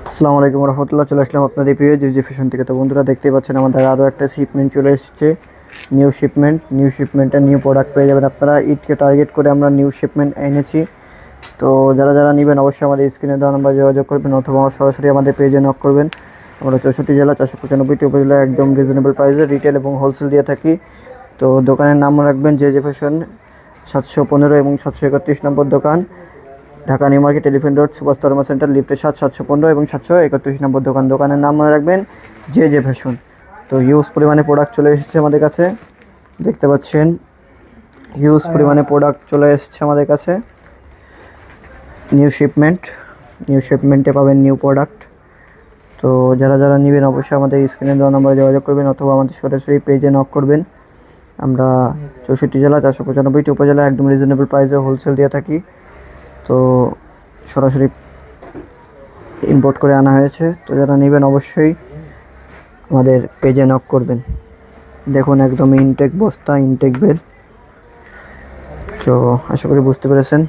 আসসালামু আলাইকুম রহমতুল্লাহ। চলে আসলাম আপনাদের প্রিয় জিজি ফ্যাশন থেকে। তো বন্ধুরা দেখতেই পাচ্ছেন আমাদের আরও একটা শিপমেন্ট চলে এসেছে। নিউ শিপমেন্টের নিউ প্রোডাক্ট পেয়ে যাবেন আপনারা। ঈদকে টার্গেট করে আমরা নিউ শিপমেন্ট এনেছি। তো যারা যারা নেবেন অবশ্যই আমাদের স্ক্রিনে দেওয়া নাম্বার যোগাযোগ করবেন অথবা সরাসরি আমাদের পেজে নক করবেন। আমরা 64 জেলা 495টি উপজেলায় একদম রিজনেবল প্রাইসে রিটেল এবং হোলসেল দিয়ে থাকি। তো দোকানের নাম রাখবেন জে ফ্যাশন, 715 এবং 731 নম্বর দোকান, Dhaka New Market, Elephant Road, Subhash Dharma Centre, লিফটে 715 এবং 731 নম্বর দোকান। দোকানের নাম মনে রাখবেন জে ফ্যাশন। তো হিউজ পরিমাণে প্রোডাক্ট চলে এসেছে আমাদের কাছে, দেখতে পাচ্ছেন হিউজ পরিমাণে প্রোডাক্ট চলে এসেছে আমাদের কাছে। নিউ শিপমেন্টে পাবেন নিউ প্রোডাক্ট। তো যারা যারা নেবেন অবশ্যই আমাদের স্ক্রিনে দেওয়া নম্বরে যোগাযোগ করবেন অথবা আমাদের সরাসরি পেজে নক করবেন। আমরা 64 জেলা 495টি উপজেলা একদম রিজনেবল প্রাইসে হোলসেল দিয়ে থাকি। তো সরাসরি ইম্পোর্ট করে আনা হয়েছে। তো যারা নেবেন অবশ্যই আমাদের পেজে নক করবেন। দেখুন একদম ইনটেক বস্তা, ইনটেক বেল। তো আশা করি বুঝতে পেরেছেন।